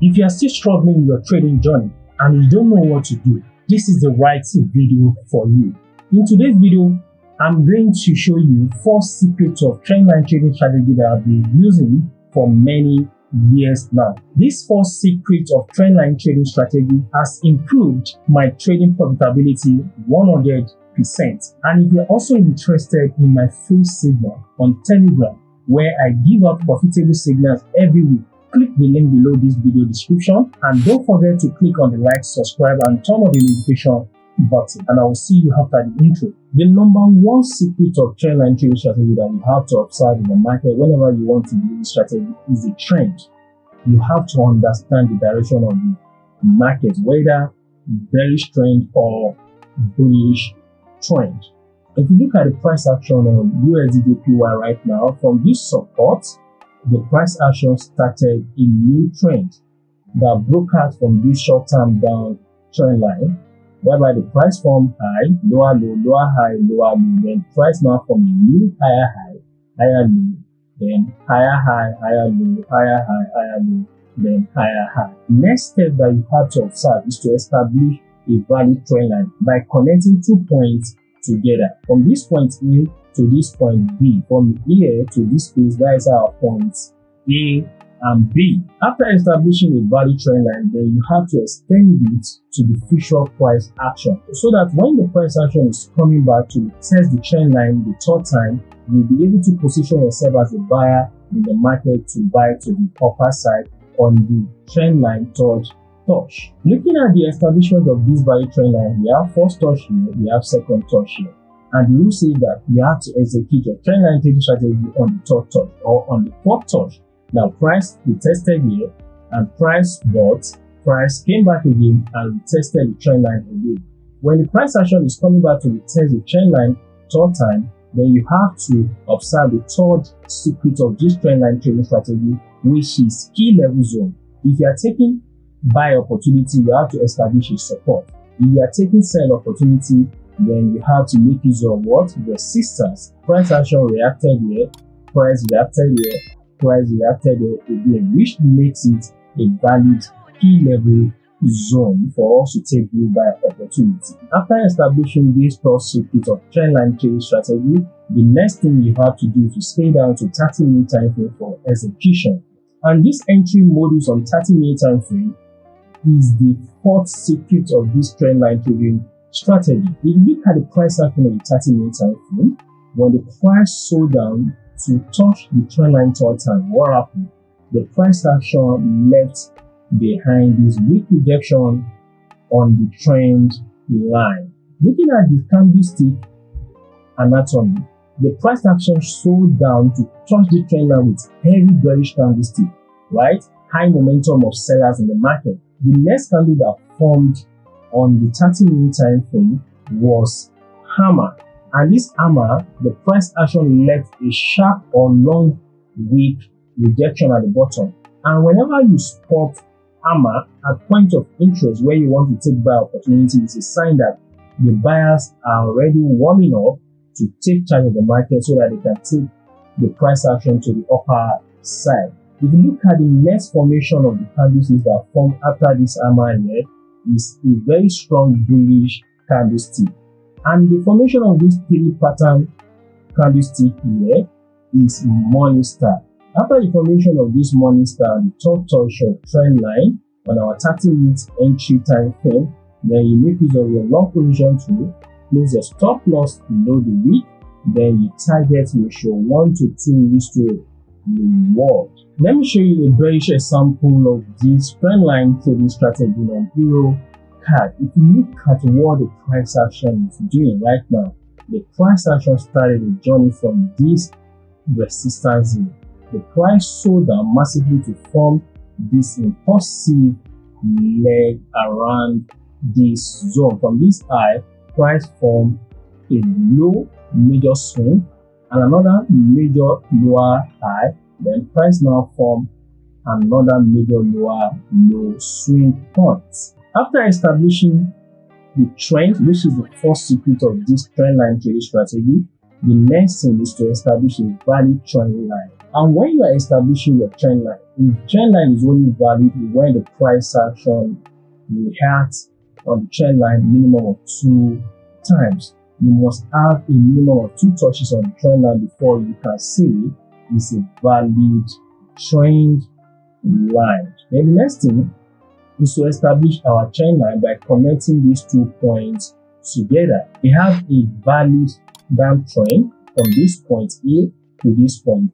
If you are still struggling with your trading journey and you don't know what to do, this is the right video for you. In today's video, I'm going to show you 4 secrets of trendline trading strategy that I've been using for many years now. These 4 secrets of trendline trading strategy has improved my trading profitability 100%. And if you're also interested in my free signal on Telegram, where I give out profitable signals every week, click the link below this video description, and don't forget to click on the like, subscribe, and turn on the notification button, and I will see you after the intro. The number 1 secret of trendline trading strategy that you have to observe in the market whenever you want to use this strategy is the trend. You have to understand the direction of the market, whether bearish trend or bullish trend. If you look at the price action on USDJPY right now, from this support, the price action started a new trend that broke out from this short-term down trend line, whereby the price formed high, lower low, lower high, lower low, then price now from a new higher high, higher low, then higher high, higher low, higher high, higher low, then higher high. Next step that you have to observe is to establish a valid trend line by connecting 2 points together. From this point A to this point B, from here to this place, that is our points A and B. After establishing a valid trend line, then you have to extend it to the future price action, so that when the price action is coming back to test the trend line the 3rd time, you'll be able to position yourself as a buyer in the market to buy to the upper side on the trend line 3rd touch. Looking at the establishment of this valid trend line, we have 1st touch here, we have 2nd touch here. And the rule says that you have to execute your trendline trading strategy on the 3rd touch or on the 4th touch. Now, price retested here, and price bought, price came back again and retested the trendline again. When the price action is coming back to retest the trendline 3rd time, then you have to observe the 3rd secret of this trendline trading strategy, which is key level zone. If you are taking buy opportunity, you have to establish a support. If you are taking sell opportunity, then you have to make use of what? Resistance. Price action reacted here, price reacted here, price reacted here again, which makes it a valid key level zone for us to take this buy opportunity. After establishing this 3rd secret of trendline trading strategy, the next thing you have to do is to scale down to 30-minute time frame for execution. And this entry modus on 30-minute time frame is the 4th secret of this trendline trading strategy. If you look at the price action on the 30-minute time frame, when the price sold down to touch the trendline 3rd time, what happened? The price action left behind this weak rejection on the trend line. Looking at the candlestick anatomy, the price action sold down to touch the trend line with heavy bearish candlestick, right? High momentum of sellers in the market. The next candle that formed on the 30-minute time frame was hammer, and this hammer, the price action left a sharp or long weak rejection at the bottom. And whenever you spot hammer at point of interest where you want to take buy opportunity, it's a sign that the buyers are already warming up to take charge of the market so that they can take the price action to the upper side. If you look at the next formation of the candlesticks that form after this hammer here, is a very strong bullish candlestick, and the formation of this 3 pattern candlestick here is morning star. After the formation of this morning star, the 3rd touch of trend line on our 30-minute entry time frame, then you make use of your long position tool, place your stop loss below the wick, then you target ratio 1 to 2 is to reward. Let me show you a bearish example of this trendline trading strategy on Euro CAD. If you look at what the price action is doing right now, the price action started a journey from this resistance here. The price sold down massively to form this impulsive leg around this zone. From this high, price formed a low major swing and another major lower high. Then price now form another major lower low swing points. After establishing the trend, which is the 4th secret of this trend line trading strategy, the next thing is to establish a valid trend line. And when you are establishing your trend line, the trend line is only valid when the price action reacts on the trend line minimum of 2 times. You must have a minimum of 2 touches on the trend line before you can say it's a valid trend line. Then the next thing is to establish our trend line by connecting these 2 points together. We have a valid downtrend from this point A to this point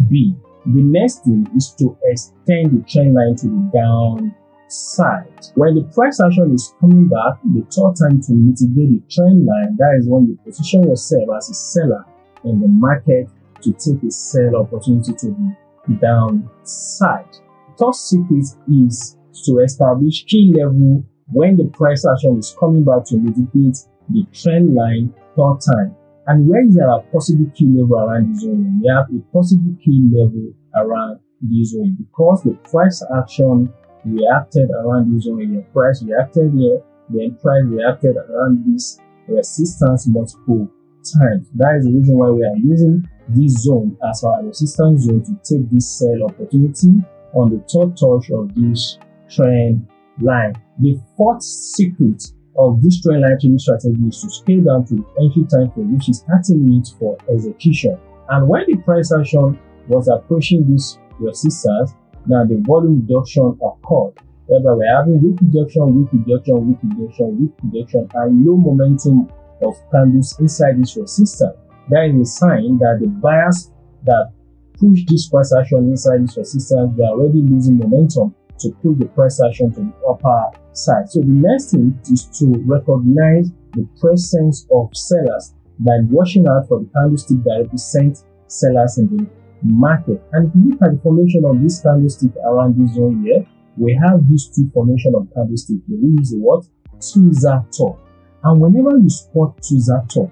B. The next thing is to extend the trend line to the downside. When the price action is coming back, the third time to mitigate the trend line, that is when you position yourself as a seller in the market to take a sell opportunity to the downside. The third secret is to establish key level when the price action is coming back to mitigate the trend line third time. And where is our possible key level around this zone? We have a possible key level around this zone because the price action reacted around this zone here. Price reacted here, then price reacted around this resistance multiple times. That is the reason why we are using this zone as our resistance zone to take this sell opportunity on the third touch of this trend line. The fourth secret of this trend line trading strategy is to scale down to the entry time frame, which is 30 minutes for execution. And when the price action was approaching this resistance, now the volume reduction occurred, whereby we're having weak reduction, weak reduction, weak reduction, weak reduction, and low momentum of candles inside this resistance. That is a sign that the buyers that push this price action inside this resistance, they are already losing momentum to push the price action to the upper side. So the next thing is to recognize the presence of sellers by watching out for the candlestick that represent sellers in the market. And if you look at the formation of this candlestick around this zone here, we have these 2 formation of candlestick. We use the what? Tweezer top. And whenever you spot tweezer top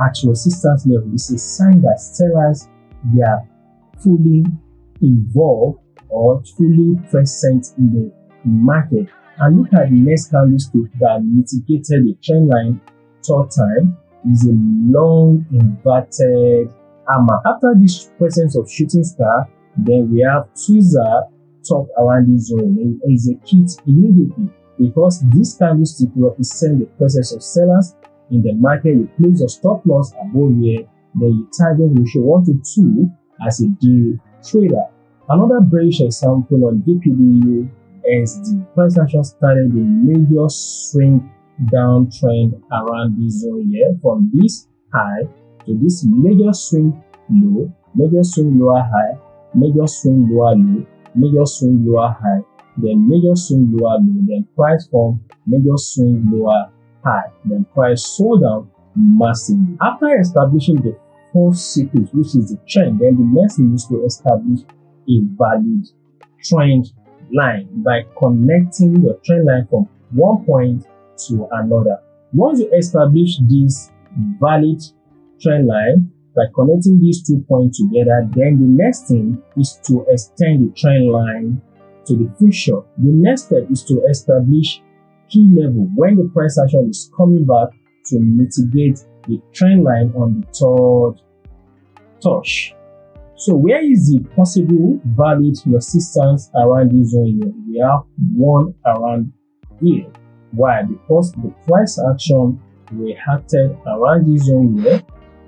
at resistance level, it's a sign that sellers, they are fully involved or fully present in the market. And look at the next candlestick that mitigated the trend line third time is a long inverted hammer. After this presence of shooting star, then we have tweezer top around this zone and execute immediately because this candlestick represents the presence of sellers in the market. You place your stop loss above here, then you target ratio 1 to 2 as a day trader. Another bearish example on DPDU is the price action started a major swing downtrend around this zone here from this high to this major swing low, major swing lower high, major swing lower low, major swing lower high, then major swing lower low, then price form major swing lower high, then price sold down massively. After establishing the fourth secret, which is the trend, then the next thing is to establish a valid trend line by connecting your trend line from one point to another. Once you establish this valid trend line by connecting these 2 points together, then the next thing is to extend the trend line to the future. The next step is to establish key level when the price action is coming back to mitigate the trend line on the third touch. So where is the possible valid resistance around this zone here? We have one around here. Why? Because the price action reacted around this zone here,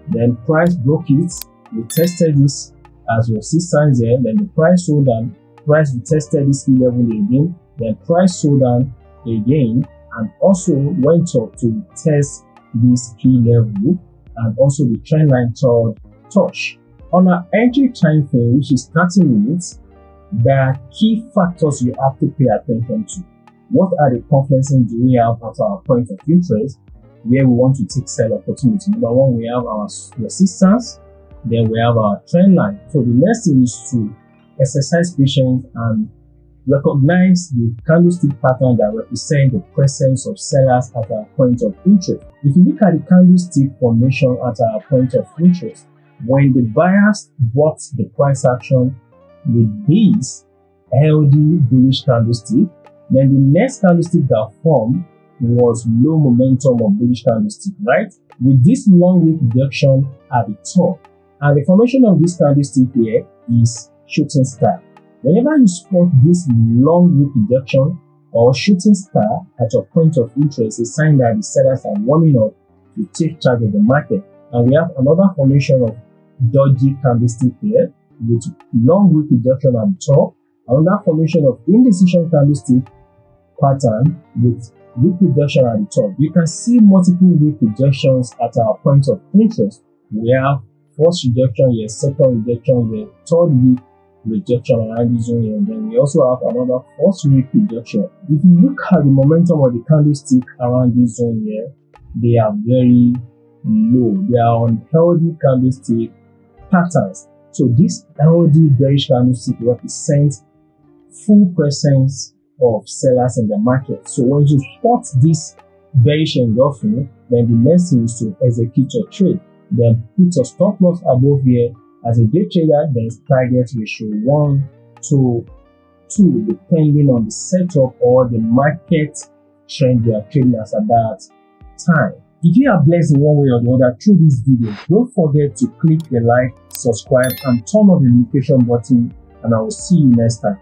then price broke it, we tested this as resistance here, then the price sold down, price retested this key level again, then price sold down again, and also went up to test this key level and also the trend line third touch. On our entry time frame, which is 30 minutes, there are key factors you have to pay attention to. What are the confluences do we have at our point of interest where we want to take sell opportunity? Number one, we have our resistance, then we have our trend line. So the next thing is to exercise patience and recognize the candlestick pattern that represent the presence of sellers at our point of interest. If you look at the candlestick formation at our point of interest, when the buyers bought the price action with this healthy bullish candlestick, then the next candlestick that formed was low momentum of bullish candlestick, right? with this long wick rejection at the top. And the formation of this candlestick here is shooting star. Whenever you spot this long wick rejection or shooting star at your point of interest, it's a sign that the sellers are warming up to take charge of the market. And we have another formation of dodgy candlestick here with long wick rejection at the top, another formation of indecision candlestick pattern with wick rejection at the top. You can see multiple wick rejections at our point of interest. We have first rejection here, second rejection here, third wick rejection around this zone here, and then we also have another fourth wick rejection. If you look at the momentum of the candlestick around this zone here, they are very low. They are on healthy candlestick patterns. So this healthy bearish candlestick represents full presence of sellers in the market. So when you spot this bearish engulfing, then the next thing is to execute your trade. Then put a stop loss above here. As a day trader, there is target ratio 1 to 2 depending on the setup or the market trend you are trading as at that time. If you are blessed in one way or the other through this video, don't forget to click the like, subscribe, and turn on the notification button, and I will see you next time.